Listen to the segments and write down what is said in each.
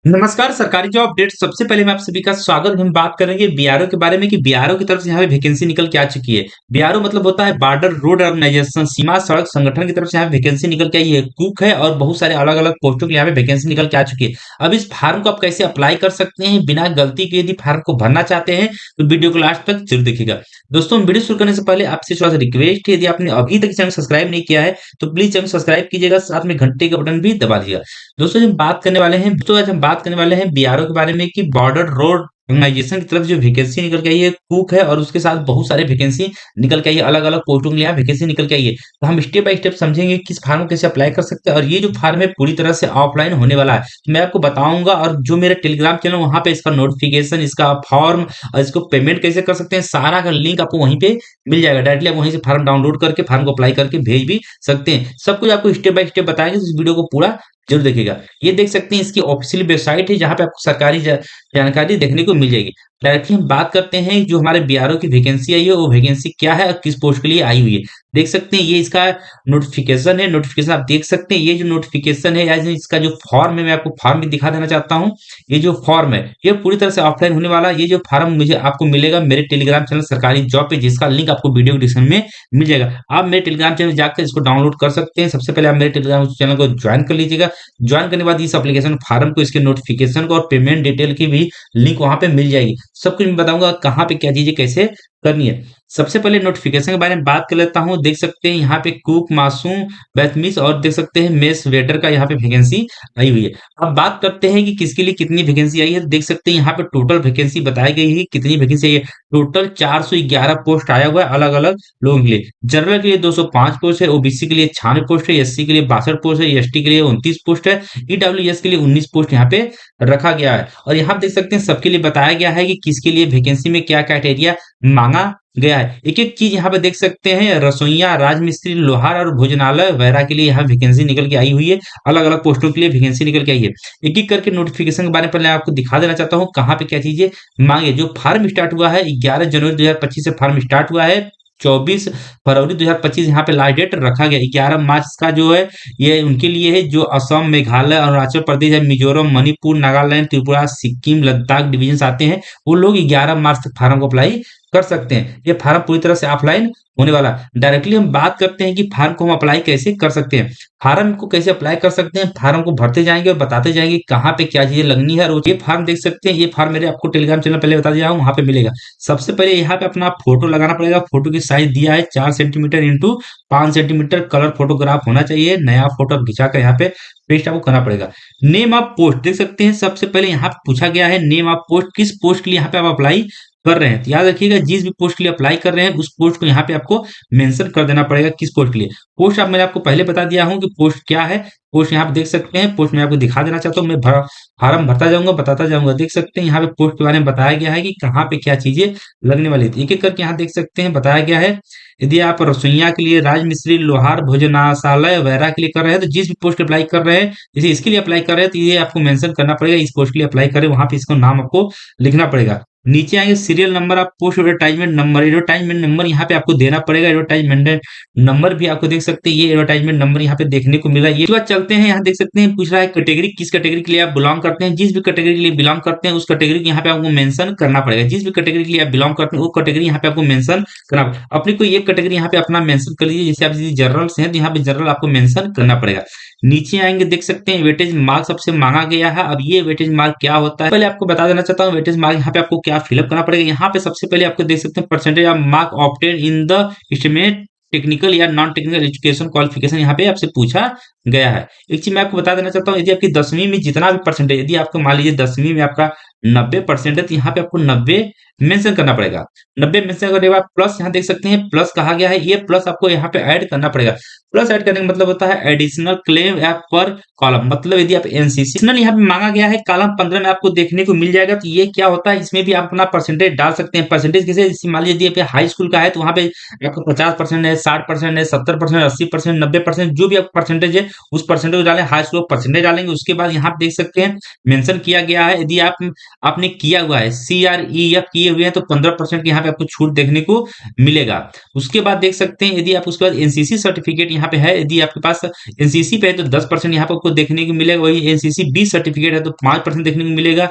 नमस्कार, सरकारी job update सबसे पहले मैं आप सभी का स्वागत हम बात करेंगे बीआरओ के बारे में कि बीआरओ की तरफ से यहाँ पे वैकेंसी निकल के आ चुकी है। बीआरओ मतलब होता है बॉर्डर रोड ऑर्गेनाइजेशन, सीमा सड़क संगठन की तरफ से यहाँ पे वैकेंसी निकल के आई है। कुक है और बहुत सारे अलग-अलग पोस्टों के लिए यहाँ पे वैकेंसी निकल के आ चुकी है। अब इस फॉर्म को आप कैसे अप्लाई कर सकते हैं बिना गलती के, यदि फॉर्म को भरना चाहते हैं तो वीडियो को लास्ट तक जरूर देखिएगा। दोस्तों वीडियो शुरू करने से पहले आपसे थोड़ा सा रिक्वेस्ट है, यदि आपने अभी तक चैनल सब्सक्राइब नहीं किया है तो प्लीज चैनल सब्सक्राइब कीजिएगा, साथ में घंटे का बटन भी दबा दीजिएगा। दोस्तों आज हम बात करने वाले हैं बीआरओ के बारे में कि बॉर्डर रोड ऑर्गेनाइजेशन की तरफ जो वैकेंसी निकल के आई है कुक है और उसके साथ बहुत सारे वैकेंसी निकल के आई है, अलग अलग पोस्टों के लिए वैकेंसी निकल के आई है। तो हम स्टेप बाय स्टेप समझेंगे कि इस फार्म को कैसे अप्लाई कर सकते हैं और ये जो फार्म है पूरी तरह से ऑफलाइन होने वाला है, तो मैं आपको बताऊंगा। और जो मेरा टेलीग्राम चैनल वहां पे इसका नोटिफिकेशन, इसका फॉर्म और इसको पेमेंट कैसे कर सकते हैं, सारा का लिंक आपको वहीं पे मिल जाएगा। डायरेक्टली आप वहीं से फॉर्म डाउनलोड करके फॉर्म को अप्लाई करके भेज भी सकते हैं। सब कुछ आपको स्टेप बाय स्टेप बताएंगे, तो इस वीडियो को पूरा जरूर देखिएगा। ये देख सकते हैं इसकी ऑफिशियल वेबसाइट है जहाँ पे आपको सरकारी जानकारी देखने को मिल जाएगी। डायरेक्टली हम बात करते हैं जो हमारे बीआरओ की वैकेंसी आई है वो वैकेंसी क्या है और किस पोस्ट के लिए आई हुई है। देख सकते हैं ये इसका नोटिफिकेशन है। नोटिफिकेशन आप देख सकते हैं, ये जो नोटिफिकेशन है या इसका जो फॉर्म है, मैं आपको फॉर्म भी दिखा देना चाहता हूँ। ये जो फॉर्म है ये पूरी तरह से ऑफलाइन होने वाला है। ये जो फॉर्म मुझे आपको मिलेगा मेरे टेलीग्राम चैनल सरकारी जॉब पे, जिसका लिंक आपको वीडियो डिस्क्रिप्शन में मिल जाएगा। आप मेरे टेलीग्राम चैनल जाकर इसको डाउनलोड कर सकते हैं। सबसे पहले आप मेरे टेलीग्राम चैनल को ज्वाइन कर लीजिएगा। ज्वाइन करने के बाद इस एप्लीकेशन फॉर्म को, इसके नोटिफिकेशन को और पेमेंट डिटेल की भी लिंक वहां पे मिल जाएगी। सब कुछ मैं बताऊंगा कहाँ पे क्या चीजें कैसे करनी है। सबसे पहले नोटिफिकेशन के बारे में बात कर लेता हूँ। देख सकते हैं यहाँ पे कुक, मासूम, बैतमिस और देख सकते हैं मेस वेटर का यहाँ पे वैकेंसी आई हुई है। अब बात करते हैं कि किसके लिए कितनी वैकेंसी आई है। देख सकते हैं यहाँ पे टोटल वैकेंसी बताई गई है, कितनी वैकेंसी आई है। टोटल 411 पोस्ट आया हुआ है अलग अलग लोगों के लिए। जनरल के लिए 205 पोस्ट है, ओबीसी के लिए 96 पोस्ट है, एससी के लिए 62 पोस्ट है, एसटी के लिए 29 पोस्ट है, ईडब्ल्यूएस के लिए 19 पोस्ट यहाँ पे रखा गया है। और यहाँ देख सकते हैं सबके लिए बताया गया है कि किसके लिए वैकेंसी में क्या क्राइटेरिया मांगा गया है। एक एक चीज यहाँ पे देख सकते हैं। रसोइया, राजमिस्त्री, लोहार और भोजनालय वगैरह के लिए यहाँ वैकेंसी निकल के आई हुई है। अलग अलग पोस्टों के लिए वैकेंसी निकल के आई है। एक एक करके नोटिफिकेशन के बारे में पहले आपको दिखा देना चाहता हूँ कहाँ पे क्या चीजें मांगे। जो फार्म स्टार्ट हुआ है 11 जनवरी 2025 से फार्म स्टार्ट हुआ है। 24 फरवरी 2025 यहाँ पे लास्ट डेट रखा गया। 11 मार्च का जो है ये उनके लिए है जो असम, मेघालय, अरुणाचल प्रदेश है, मिजोरम, मणिपुर, नागालैंड, त्रिपुरा, सिक्किम, लद्दाख डिवीजन आते हैं। वो लोग 11 मार्च तक फार्म को अप्लाई कर सकते हैं। ये फार्म पूरी तरह से ऑफलाइन होने वाला है। डायरेक्टली हम बात करते हैं कि फार्म को हम अप्लाई कैसे कर सकते हैं। फार्म को कैसे अप्लाई कर सकते हैं, फार्म को भरते जाएंगे और बताते जाएंगे कहाँ पे क्या चीजें लगनी है। और ये फार्म देख सकते हैं, ये फार्म मेरे आपको टेलीग्राम चैनल पहले बता दिया हूँ, वहां पे मिलेगा। सबसे पहले यहाँ पे अपना फोटो लगाना पड़ेगा। फोटो की साइज दिया है 4 centimetre into 5 centimetre. Colour photograph होना चाहिए। नया फोटो खिंचा कर यहाँ पे पेस्ट आपको करना पड़ेगा। नेम ऑफ पोस्ट देख सकते हैं, सबसे पहले यहाँ पे पूछा गया है नेम ऑफ पोस्ट, किस पोस्ट के लिए यहाँ पे आप अप्लाई कर रहे हैं। तो याद रखिएगा जिस भी पोस्ट के लिए अप्लाई कर रहे हैं उस पोस्ट को यहाँ पे आपको मेंशन कर देना पड़ेगा किस पोस्ट के लिए। पोस्ट आप मैंने आपको पहले बता दिया हूँ कि पोस्ट क्या है। पोस्ट यहाँ पे देख सकते हैं। पोस्ट मैं आपको दिखा देना चाहता हूँ। मैं फार्म भरता जाऊंगा, बताता जाऊंगा। देख सकते हैं यहाँ पे पोस्ट के बारे में बताया गया है कि कहाँ पे क्या चीजें लगने वाली थी। एक एक करके यहाँ देख सकते हैं बताया गया है। यदि आप रसोइया के लिए, राजमिस्त्री, लोहार, भोजनाशालय वगैरह के लिए कर रहे हैं, तो जिस भी पोस्ट अप्लाई कर रहे हैं, जैसे इसके लिए अप्लाई कर रहे हैं तो ये आपको मेंशन करना पड़ेगा। इस पोस्ट के लिए अप्लाई करें, वहां पे इसको नाम आपको लिखना पड़ेगा। नीचे आएंगे serial number of post, advertisement number. Advertisement number यहाँ पे आपको देना पड़ेगा। एडवर्टाइजमेंट नंबर भी आपको देख सकते हैं, ये एडवर्टाइजमेंट नंबर यहाँ पे देखने को मिल रहा है। ये बात चलते हैं, यहाँ देख सकते हैं पूछ रहा है कैटेगरी, किस कैटेगरी के लिए आप बिलोंग करते हैं। जिस भी कैटेगरी के लिए बिलोंग करते हैं उस कैटेगरी को यहाँ पे आपको मेंशन करना पड़ेगा। जिस भी कैटेगरी के लिए आप बिलोंग करते हैं वो कैटेगरी यहाँ पे आपको मेंशन करना पड़ेगा। अपनी कोई एक कैटेगरी यहाँ पे अपना मेंशन कर लीजिए। जैसे आप जनरल से हैं तो यहाँ पे जनरल आपको मेंशन करना पड़ेगा। नीचे आएंगे देख सकते हैं वेटेज मार्क सबसे मांगा गया है। अब ये वेटेज मार्क क्या होता है पहले आपको बता देना चाहता हूँ। वेटेज मार्क यहाँ पे आपको क्या फिलअप करना पड़ेगा। यहाँ पे सबसे पहले आपको देख सकते हैं percentage of mark obtain in the estimate technical या नॉन टेक्निकल एजुकेशन क्वालिफिकेशन यहाँ पे आपसे पूछा गया है। एक चीज मैं आपको बता देना चाहता हूँ, यदि आपकी 10वीं में जितना भी परसेंटेज, यदि आपको मान लीजिए 10वीं में आपका 90% है तो यहाँ पे आपको 90 मेंशन करना पड़ेगा। 90 मेंशन करने के बाद प्लस यहाँ देख सकते हैं प्लस कहा गया है। ये प्लस आपको यहाँ पे ऐड करना पड़ेगा। प्लस ऐड करने का मतलब होता है एडिशनल क्लेम या पर कॉलम। मतलब यदि आप एनसीसी एडिशनल यहाँ पे मांगा गया है, कॉलम 15 में आपको देखने को मिल जाएगा। तो ये क्या होता है, इसमें भी आप अपना परसेंटेज डाल सकते हैं। परसेंटेज कैसे, जैसे मान लीजिए यदि आप हाई स्कूल का है तो वहाँ पे आपका 50% है, 60% है, 70%, 80%, 90%, जो भी आपका परसेंटेज है उस परसेंटेज को डालें, हाई स्कूल परसेंटेज डालेंगे। उसके बाद यहाँ पे देख सकते हैं मेंशन किया गया है, यदि आपने किया हुआ है CREF किए हुए हैं तो 15% की यहाँ पे आपको छूट देखने को मिलेगा। उसके बाद देख सकते हैं यदि आप उसके बाद एनसीसी सर्टिफिकेट यहाँ पे है, यदि आपके पास एनसीसी पे है तो 10% यहाँ पे आपको देखने को मिलेगा। वही एनसीसी बी सर्टिफिकेट है तो 5% देखने को मिलेगा।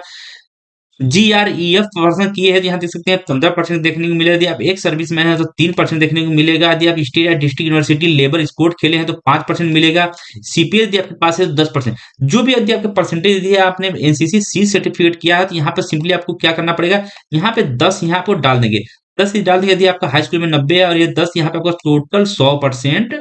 GREF पर्सन किए हैं तो यहाँ देख सकते हैं 15% देखने को मिलेगा। यदि आप एक सर्विस मैन है तो 3% देखने को मिलेगा। यदि आप स्टेट या डिस्ट्रिक्ट यूनिवर्सिटी लेबर स्पोर्ट खेले हैं तो 5% मिलेगा। सीपीएस यदि आपके पास है तो 10%। जो भी यदि आपके परसेंटेज दिया आपने एनसीसी सी सर्टिफिकेट किया है तो यहाँ पर सिंपली आपको क्या करना पड़ेगा, यहाँ पे 10 यहाँ पर डाल देंगे। 10 ही डाल देंगे यदि आपका हाई स्कूल में 90 है और ये 10 यहाँ पे आपका टोटल 100%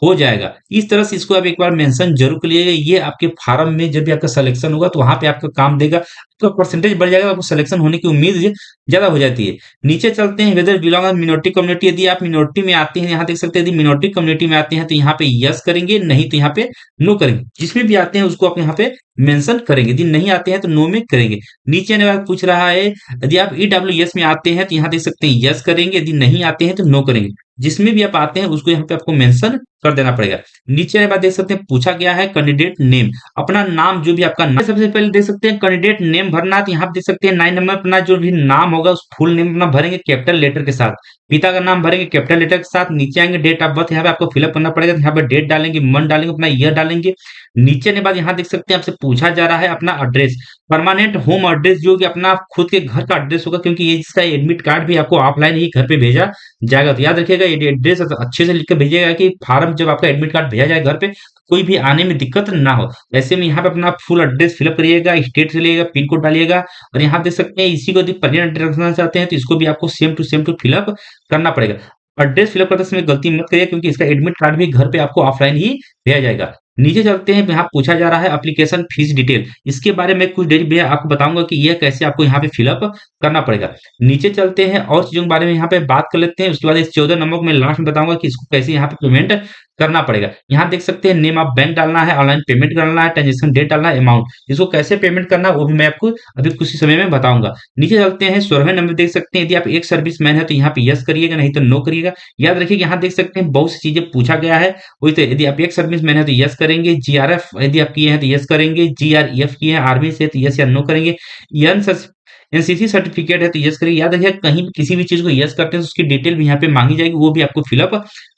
हो जाएगा। इस तरह से इसको आप एक बार मेंशन जरूर कर लीजिएगा। ये आपके फार्म में जब भी आपका सिलेक्शन होगा तो वहां पे आपका काम देगा, तो परसेंटेज बढ़ जाएगा, आपको सिलेक्शन होने की उम्मीद ज्यादा हो जाती है। नीचे चलते हैं, वेदर बिलोंग मिनोरिटी कम्युनिटी, यदि आप मिनोरिटी में आते हैं यहाँ देख सकते हैं, यदि मिनोरिटी कम्युनिटी में आते हैं तो यहाँ पे यस करेंगे, नहीं तो यहाँ पे नो करेंगे। जिसमें भी आते हैं उसको आप यहाँ पे मेंशन करेंगे, यदि नहीं आते हैं तो नो में करेंगे। नीचे ने पूछ रहा है यदि आप EWS में आते हैं तो यहाँ देख सकते हैं यस करेंगे, यदि नहीं आते हैं तो नो करेंगे। जिसमें भी आप आते हैं उसको यहाँ पे आपको मेंशन कर देना पड़ेगा। नीचे वाले बात देख सकते हैं पूछा गया है कैंडिडेट नेम, अपना नाम जो भी आपका नाम, सबसे पहले देख सकते हैं कैंडिडेट नेम भरना है तो यहाँ पे देख सकते हैं 9 नंबर अपना जो भी नाम होगा उस फुल नेम अपना भरेंगे कैपिटल लेटर के साथ। पिता का नाम भरेंगे कैपिटल लेटर के साथ। नीचे आएंगे डेट ऑफ बर्थ, यहाँ पे आपको फिलअप करना पड़ेगा, यहाँ पे डेट डालेंगे, मंथ डालेंगे, अपना ईयर डालेंगे। नीचे ने बाद यहाँ देख सकते हैं आपसे पूछा जा रहा है अपना एड्रेस, परमानेंट होम एड्रेस जो कि अपना खुद के घर का एड्रेस होगा, क्योंकि ये इसका एडमिट कार्ड भी आपको ऑफलाइन ही घर पे भेजा जाएगा। तो याद रखिएगा ये एड्रेस अच्छे से लिख के भेजिएगा कि फार्म जब आपका एडमिट कार्ड भेजा जाए घर पे कोई भी आने में दिक्कत ना हो। ऐसे में यहाँ पे अपना फुल एड्रेस फिलअप करिएगा, स्टेट से लिएगा, पिन कोड डालिएगा। और यहाँ देख सकते हैं इसी को यदि परमानेंट एड्रेस रखना चाहते हैं तो इसको भी आपको सेम टू फिलअप करना पड़ेगा। एड्रेस फिलअप करते समय गलती मत करिए, क्योंकि इसका एडमिट कार्ड भी घर पे आपको ऑफलाइन ही भेजा जाएगा। नीचे चलते हैं, यहाँ पूछा जा रहा है एप्लीकेशन फीस डिटेल, इसके बारे में कुछ देर में आपको बताऊंगा कि यह कैसे आपको यहाँ पे फिलअप करना पड़ेगा। नीचे चलते हैं और चीजों के बारे में यहाँ पे बात कर लेते हैं। उसके बाद इस 14 नंबर को मैं लास्ट में बताऊंगा कि इसको कैसे यहाँ पे पेमेंट करना पड़ेगा। यहाँ देख सकते हैं नेम ऑफ बैंक डालना है, ऑनलाइन पेमेंट करना है, ट्रांजेक्शन डेट डालना है, अमाउंट, इसको कैसे पेमेंट करना है वो भी मैं आपको अभी कुछ ही समय में बताऊंगा। नीचे चलते हैं 16वें नंबर देख सकते हैं, यदि आप एक सर्विस मैन है तो यहाँ पे यस करिएगा, नहीं तो नो करिएगा। याद रखिए यहाँ देख सकते हैं बहुत सी चीजें पूछा गया है, वही तो यदि आप एक सर्विस मैन है तो यस करेंगे, GRF यदि आप किए हैं तो यस करेंगे, GREF किए हैं आर्मी से तो यस या नो करेंगे, एनसीसी सर्टिफिकेट है तो यस करिए। याद रखिए कहीं भी किसी भी चीज को यस करते हैं तो उसकी डिटेल भी यहाँ पे मांगी जाएगी, वो भी आपको फिलअप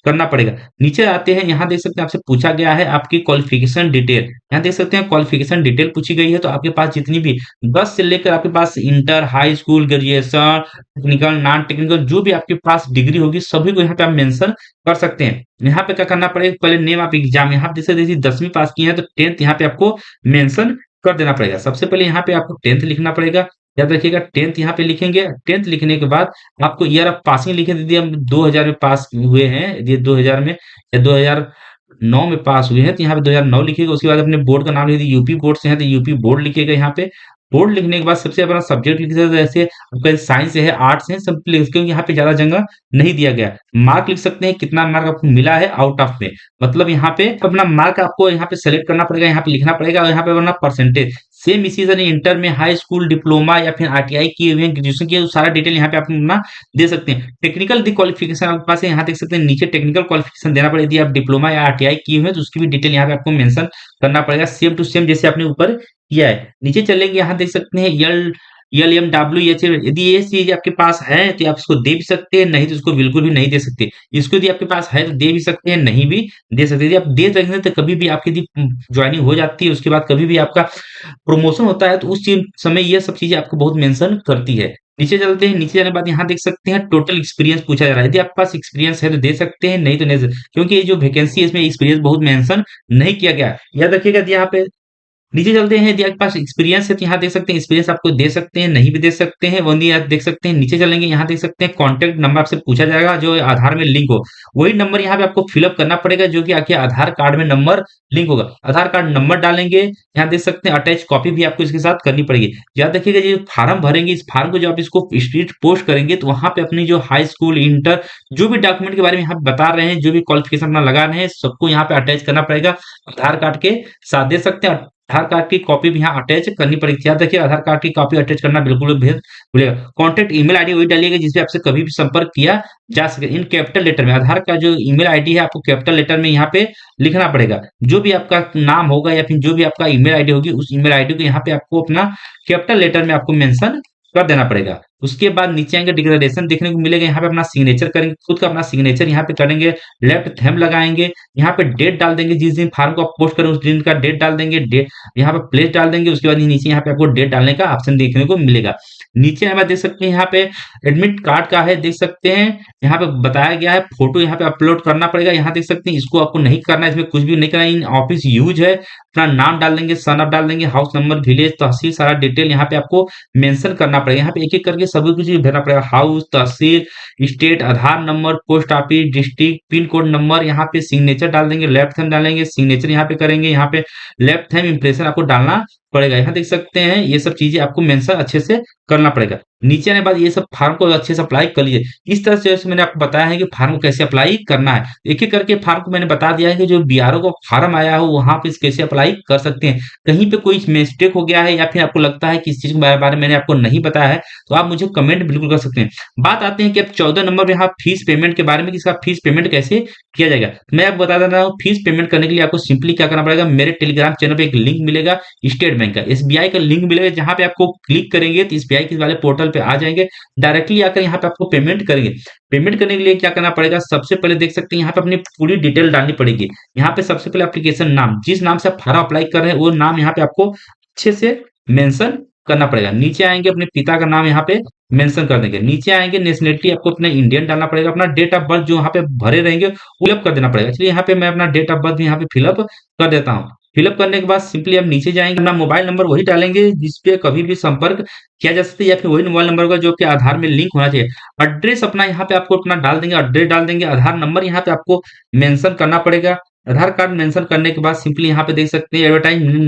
करना पड़ेगा। नीचे आते हैं, यहाँ देख सकते हैं आपसे पूछा गया है आपकी क्वालिफिकेशन डिटेल, यहाँ देख सकते हैं क्वालिफिकेशन डिटेल पूछी गई है। तो आपके पास जितनी भी 10 से लेकर आपके पास inter, high school, graduation, technical, non technical जो भी आपके पास डिग्री होगी सभी को यहाँ पे आप मेंशन कर सकते हैं। यहाँ पे क्या करना पड़ेगा, पहले नेम ऑफ एग्जाम, यहाँ पे जैसे 10वीं पास की है तो 10th यहाँ पे आपको मेंशन कर देना पड़ेगा। सबसे पहले यहाँ पे आपको 10th लिखना पड़ेगा। याद रखिएगा 10th यहाँ पे लिखेंगे। 10th लिखने के बाद आपको ईयर ऑफ पासिंग लिखे, दीजिए हम 2000 में पास हुए हैं, ये 2000 में या 2009 में पास हुए हैं तो यहाँ पे 2009 लिखिएगा। उसके बाद अपने बोर्ड का नाम लिखिए, यूपी बोर्ड से है तो यूपी बोर्ड लिखिएगा। यहाँ पे बोर्ड लिखने के बाद सबसे अपना सब्जेक्ट लिख सकते हैं, जैसे आपका साइंस है, आर्ट्स है, सब लिख, क्योंकि यहाँ पे ज्यादा जगह नहीं दिया गया। मार्क लिख सकते हैं, कितना मार्क आपको मिला है आउट ऑफ में, मतलब यहाँ पे अपना मार्क आपको यहाँ पे सेलेक्ट करना पड़ेगा, यहाँ पे लिखना पड़ेगा। और यहाँ पे अपना परसेंटेज सेम इसी तरह इंटर में, हाई स्कूल, डिप्लोमा या फिर ITI किए हुए हैं, ग्रेजुएशन किए, सारा डिटेल यहाँ पे आप अपना दे सकते हैं। टेक्निकल क्वालिफिकेशन आपके पास है, यहाँ देख सकते हैं नीचे टेक्निकल क्वालिफिकेशन देना पड़ेगा। यदि आप डिप्लोमा या ITI किए हुए हैं तो उसकी भी डिटेल यहाँ पे आपको मेंशन करना पड़ेगा, सेम टू सेम जैसे आपने ऊपर किया है। नीचे चलेंगे, यहाँ देख सकते हैं LMWH, यदि ये चीज आपके पास है तो आप इसको दे भी सकते हैं, नहीं तो इसको बिल्कुल भी नहीं दे सकते। इसको यदि आपके पास है तो दे भी सकते हैं, नहीं भी दे सकते। यदि आप दे सकते हैं तो कभी भी आपकी यदि ज्वाइनिंग हो जाती है, उसके बाद कभी भी आपका प्रमोशन होता है तो उस समय ये सब चीजें आपको बहुत मेंशन करती है। नीचे चलते हैं, नीचे जाने के बाद यहाँ देख सकते हैं टोटल एक्सपीरियंस पूछा जा रहा है। यदि आपके पास एक्सपीरियंस है तो दे सकते हैं, नहीं तो नहीं, क्योंकि ये जो वैकेंसी है इसमें एक्सपीरियंस बहुत मेंशन नहीं किया गया। याद रखिएगा यहाँ पे नीचे चलते हैं, यदि आपके पास एक्सपीरियंस है तो यहाँ देख सकते हैं एक्सपीरियंस आपको दे सकते हैं, नहीं भी दे सकते हैं, वही आप देख सकते हैं। नीचे चलेंगे, यहाँ देख सकते हैं कॉन्टैक्ट नंबर आपसे पूछा जाएगा जो आधार में लिंक हो, वही नंबर यहाँ पे आपको फिलअप करना पड़ेगा जो कि आपके आधार कार्ड में नंबर लिंक होगा। आधार कार्ड नंबर डालेंगे, यहाँ देख सकते हैं अटैच कॉपी भी आपको इसके साथ करनी पड़ेगी। याद रखिएगा जो फार्म भरेंगे, इस फार्म को जब आप इसको स्ट्रीट पोस्ट करेंगे तो वहां पे अपनी जो हाई स्कूल, इंटर, जो भी डॉक्यूमेंट के बारे में यहाँ पे बता रहे हैं, जो भी क्वालिफिकेशन अपना लगा रहे हैं, सबको यहाँ पे अटैच करना पड़ेगा आधार कार्ड के साथ। दे सकते हैं आधार कार्ड की कॉपी भी यहाँ अटैच करनी पड़ेगी। याद रखिए आधार कार्ड की कॉपी अटैच करना बिल्कुल भी भूलिएगा। कॉन्टैक्ट ईमेल आईडी वही डालिएगा जिसपे आपसे कभी भी संपर्क किया जा सके। इन कैपिटल लेटर में आधार का जो ईमेल आईडी है आपको कैपिटल लेटर में यहाँ पे लिखना पड़ेगा। जो भी आपका नाम होगा या फिर जो भी आपका ईमेल आईडी होगी उस ईमेल आईडी को यहाँ पे आपको अपना कैपिटल लेटर में आपको मेंशन कर देना पड़ेगा। उसके बाद नीचे आएंगे डिक्लेरेशन देखने को मिलेगा। यहाँ पे अपना सिग्नेचर करेंगे, खुद का अपना सिग्नेचर यहाँ पे करेंगे, लेफ्ट थंब लगाएंगे, यहाँ पे डेट डाल देंगे, जिस दिन फॉर्म को आप पोस्ट करें उस दिन का डेट डाल देंगे, डेट यहाँ पे प्लेस डाल देंगे। उसके बाद नीचे यहाँ पे आपको डेट डालने का ऑप्शन देखने को मिलेगा। नीचे हमें देख सकते हैं यहाँ पे एडमिट कार्ड का है, देख सकते हैं यहाँ पे बताया गया है फोटो यहाँ पे अपलोड करना पड़ेगा। यहाँ देख सकते हैं इसको आपको नहीं करना है, इसमें कुछ भी नहीं करना है। इन ऑफिस यूज है, अपना नाम डाल देंगे, सन ऑफ डाल देंगे, हाउस नंबर, विलेज, तहसील, सारा डिटेल यहाँ पे आपको मेंशन करना पड़ेगा। यहाँ पे एक एक करके सभी कुछ भरना पड़ेगा। हाउस, तहसील, state, Aadhaar number, post office, district, pin code number, यहाँ पे सिग्नेचर डाल देंगे, लेफ्ट थंब डालेंगे, सिग्नेचर यहाँ पे करेंगे, यहाँ पे लेफ्ट थंब इम्प्रेशन आपको डालना पड़ेगा। यहाँ देख सकते हैं ये सब चीजें आपको मेंशन अच्छे से करना पड़ेगा। नीचे आने के बाद ये सब फार्म को अच्छे से अप्लाई कर लीजिए। इस तरह से जैसे मैंने आपको बताया है कि फार्म को कैसे अप्लाई करना है। एक एक करके फार्म को मैंने बता दिया है कि जो बीआरओ का फार्म आया हो वहां पे कैसे अप्लाई कर सकते हैं। कहीं पे कोई मिस्टेक हो गया है या फिर आपको लगता है कि इस चीज के बारे में मैंने आपको नहीं बताया है तो आप मुझे कमेंट बिल्कुल कर सकते हैं। बात आते हैं कि अब 14 नंबर में यहाँ फीस पेमेंट के बारे में कि इसका फीस पेमेंट कैसे किया जाएगा। मैं आपको बता देता हूँ फीस पेमेंट करने के लिए आपको सिंपली क्या करना पड़ेगा। मेरे टेलीग्राम चैनल पे एक लिंक मिलेगा, स्टेट बैंक का, एसबीआई का लिंक मिलेगा, जहां पे आपको क्लिक करेंगे तो एसबीआई के वाले पोर्टल पे आ जाएंगे। डायरेक्टली आकर यहाँ पे आपको पेमेंट करेंगे। पेमेंट करने के लिए क्या करना पड़ेगा, सबसे पहले देख सकते हैं यहाँ पे अपनी पूरी डिटेल डालनी पड़ेगी। यहाँ पे सबसे पहले एप्लीकेशन नाम, जिस नाम से आप फॉर्म अप्लाई कर रहे हैं वो नाम यहाँ पे आपको अच्छे से मेंशन करना पड़ेगा। नीचे आएंगे अपने पिता का नाम यहाँ पे मेंशन कर देंगे। नीचे आएंगे नेशनलिटी आपको अपना इंडियन डालना पड़ेगा। अपना डेट ऑफ बर्थ जो यहाँ पे भरे रहेंगे वो फिलअप कर देना पड़ेगा। चलिए यहाँ पे मैं अपना डेट ऑफ बर्थ यहाँ पे फिलअप कर देता हूँ। फिलअप करने के बाद सिंपली आप नीचे जाएंगे, अपना मोबाइल नंबर वही डालेंगे जिसपे कभी भी संपर्क किया जा सकता है या फिर वही मोबाइल नंबर होगा जो कि आधार में लिंक होना चाहिए। एड्रेस अपना यहाँ पे आपको अपना डाल देंगे, एड्रेस डाल देंगे। आधार नंबर यहाँ पे आपको मेंशन करना पड़ेगा। आधार कार्ड मेंशन करने के बाद सिंपली यहाँ पे देख सकते हैं एडवर्टाइजमेंट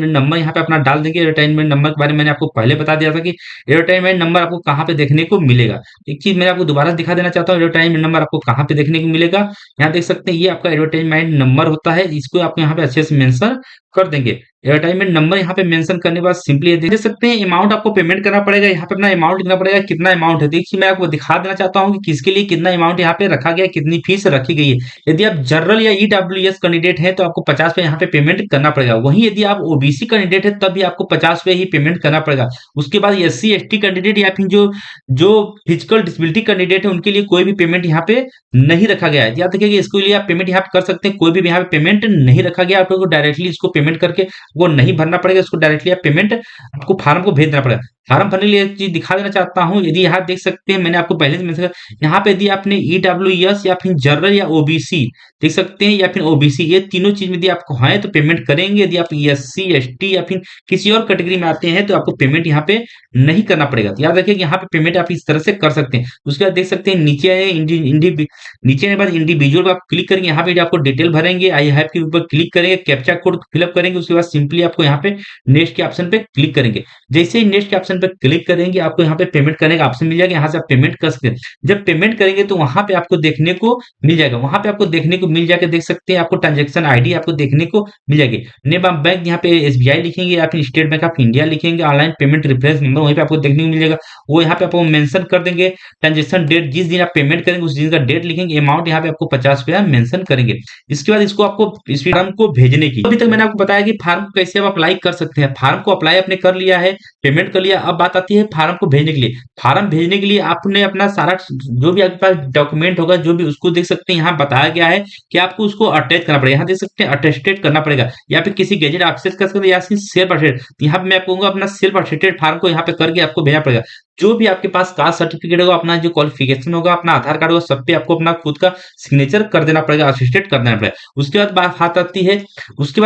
नंबर यहाँ पे अपना डाल देंगे। एडवर्टाइजमेंट नंबर के बारे में मैंने आपको पहले बता दिया था कि एडवर्टाइजमेंट नंबर आपको कहाँ पे देखने को मिलेगा। एक चीज मैं आपको दोबारा दिखा देना चाहता हूँ, एडवर्टाइजमेंट नंबर आपको कहाँ पे देखने को मिलेगा। यहाँ देख सकते हैं ये आपका एडवर्टाइजमेंट नंबर होता है, इसको आपको यहाँ पे अच्छे से मेंशन कर देंगे। एडवर्टाइजमेंट नंबर यहाँ पे मेंशन करने के बाद सिंपली देख सकते हैं अमाउंट आपको पेमेंट करना पड़ेगा। यहाँ पे अपना अमाउंट लिखना पड़ेगा, कितना अमाउंट है। देखिए मैं आपको दिखा देना चाहता हूँ कि किसके लिए कितना अमाउंट यहाँ पे रखा गया, कितनी फीस रखी गई है। यदि आप जनरल या ईडब्ल्यूएस कैंडिडेट है तो आपको 50 पे यहाँ पे पेमेंट करना पड़ेगा। वहीं यदि आप ओबीसी कैंडिडेट है तब भी आपको 50 पे ही पेमेंट करना पड़ेगा। उसके बाद एससी एसटी कैंडिडेट या फिर जो जो फिजिकल डिसेबिलिटी कैंडिडेट है उनके लिए कोई भी पेमेंट यहाँ पे नहीं रखा गया है। याद रखिए कि इसके लिए आप पेमेंट यहाँ पे कर सकते हैं, कोई भी यहाँ पे पेमेंट नहीं रखा गया। आपको डायरेक्टली इसको पेमेंट करके वो नहीं भरना पड़ेगा, उसको डायरेक्टली आप पेमेंट आपको फार्म को भेज देना पड़ेगा। फार्म भरने के लिए एक चीज दिखा देना चाहता हूँ, यदि यहाँ देख सकते हैं मैंने आपको पहले से मेंशन यहाँ पे यदि आपने ईडब्ल्यूएस या फिर जनरल या ओबीसी देख सकते हैं या फिर ओबीसी ये तीनों चीज में यदि आपको है तो पेमेंट करेंगे। यदि आप एससी एसटी या फिर किसी और कैटेगरी में आते हैं तो आपको पेमेंट यहाँ पे नहीं करना पड़ेगा। तो याद रखिए कि यहाँ पे पेमेंट आप इस तरह से कर सकते हैं। उसके बाद देख सकते हैं नीचे आए नीचे आने के बाद इंडिविजुअल पर आप क्लिक करेंगे, यहाँ पे आपको डिटेल भरेंगे, आई हैव के ऊपर क्लिक करेंगे, कैप्चा कोड फिलअप करेंगे। उसके बाद सिंपली आपको यहाँ पे नेक्स्ट के ऑप्शन पे क्लिक करेंगे। जैसे ही नेक्स्ट के ऑप्शन पे क्लिक करेंगे आपको यहाँ पे पेमेंट करने का ऑप्शन मिल जाएगा, यहाँ से आप पेमेंट कर सकते हैं। जब पेमेंट करेंगे तो वहां पे आपको देखने को मिल जाएगा, वहां पे आपको देखने को मिल जाएगा, देख सकते हैं आपको ट्रांजेक्शन आईडी आपको देखने को मिल जाएगी। नेम ऑफ बैंक यहाँ पे एसबीआई लिखेंगे या फिर स्टेट बैंक ऑफ इंडिया लिखेंगे। ऑनलाइन पेमेंट रेफरेंस नंबर वहीं पे आपको देखने को मिल जाएगा, वो यहाँ पे आपको मेंशन कर देंगे। ट्रांजेक्शन डेट जिस दिन आप पेमेंट करेंगे उस दिन का डेट लिखेंगे। अमाउंट यहाँ पे आपको 50 रुपया मेंशन करेंगे। इसके बाद इसको आपको इस फॉर्म को भेजने की, अभी तक मैंने आपको बताया कि फॉर्म को कैसे आप अप्लाई कर सकते हैं। फॉर्म को अप्लाई आपने कर लिया है, पेमेंट कर लिया। अब बात आती है फॉर्म को भेजने के लिए। फॉर्म भेजने के लिए आपने अपना सारा जो भी आपके पास डॉक्यूमेंट होगा जो भी उसको देख सकते हैं यहाँ बताया गया है कि आपको उसको अटैच करना पड़ेगा। यहाँ देख सकते हैं अटेस्टेड करना पड़ेगा या फिर किसी गेजेट ऑफिसर कर सकते हैं या फिर सेल्फ अटेस्टेड। यहाँ पे मैं आपको अपना सेल्फ अटेस्टेड फॉर्म को यहाँ पे करके आपको भेजना पड़ेगा। जो भी आपके पास कास्ट सर्टिफिकेट होगा, अपना जो क्वालिफिकेशन होगा, अपना आधार कार्ड होगा, सब पे आपको अपना खुद का सिग्नेचर कर देना पड़ेगा, असिस्टेड कर देना पड़ेगा। उसके बाद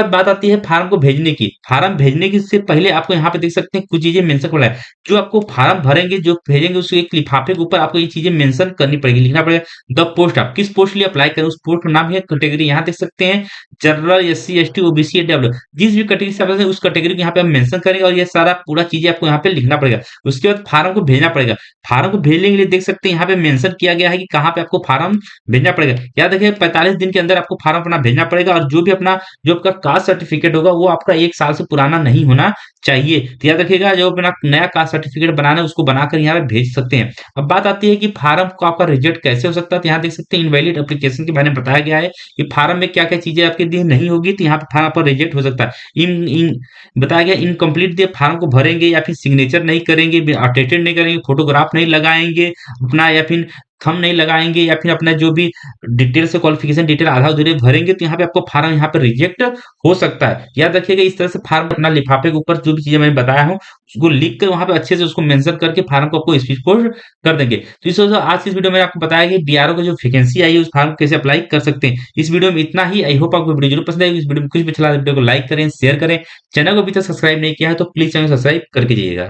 बात आती है फॉर्म को भेजने की। फॉर्म भेजने की से पहले आपको यहाँ पे देख सकते हैं कुछ चीजें मेंशन कर रहा पड़ेगा। जो आपको फार्म भरेंगे, जो भेजेंगे उस एक लिफाफे के ऊपर आपको ये चीज़ें मेंशन करनी पड़ेगी, लिखना पड़ेगा द पोस्ट आप किस पोस्ट के लिए अप्लाई करें, उस पोस्ट का नाम है, कैटेगरी यहाँ देख सकते हैं, जनरल, एससी, एसटी, ओबीसी या डब्ल्यू, जिस भी कैटेगरी से आप हैं, उस कैटेगरी को यहाँ पे आप मेंशन करेंगे और ये सारा पूरा चीज़ें आपको यहाँ पे लिखना पड़ेगा। उसके बाद फार्म को भेजना पड़ेगा। फार्म को भेजने के लिए देख सकते हैं यहाँ पे मेंशन किया गया है कि कहाँ पे आपको फार्म भेजना पड़ेगा। याद रखिए 45 दिन के अंदर आपको फार्म अपना भेजना पड़ेगा और जो आपका कास्ट सर्टिफिकेट होगा वो आपका 1 साल से पुराना नहीं होना चाहिए। तो याद रखिएगा जो अपना नया कास्ट सर्टिफिकेट बनाना है उसको बनाकर यहाँ पे भेज सकते हैं। अब बात आती है कि फार्म को आपका रिजेक्ट कैसे हो सकता है, तो यहाँ देख सकते हैं इनवैलिड एप्लीकेशन के बारे में बताया गया है कि फार्म में क्या-क्या चीज़ें आपके दी नहीं होगी, तो यहाँ पे फार्म आपका रिजेक्ट हो सकता है। इन इन बताया गया इनकम्प्लीट दिए फार्म को भरेंगे या फिर सिग्नेचर नहीं करेंगे, अटेस्टेड नहीं करेंगे, फोटोग्राफ नहीं लगाएँगे अपना या फिर थंब नहीं लगाएँगे या फिर अपना जो भी डिटेल्स है क्वालिफिकेशन डिटेल आधार-अधूरे भरेंगे तो यहाँ पे आपको फार्म यहाँ पे रिजेक्ट हो सकता है। याद रखिएगा इस तरह से फार्म अपना लिफाफे के ऊपर जो भी चीज़ें मैंने बताया हूँ, उसको लिख कर वहाँ पे अच्छे से उसको मेंशन करके फार्म को आपको स्पीड पोस्ट कर देंगे। तो इस वजह से आज की इस वीडियो में आपको बताया कि बीआरओ का जो वैकेंसी आई है उस फार्म को कैसे अप्लाई कर सकते हैं। इस वीडियो में इतना ही। आई होप आपको वीडियो ज़रूर पसंद आएगी। इस वीडियो में कुछ भी अच्छा लगा तो वीडियो को लाइक करें, शेयर करें। चैनल को अभी तक सब्सक्राइब नहीं किया है तो प्लीज़ चैनल सब्सक्राइब करके जाइएगा।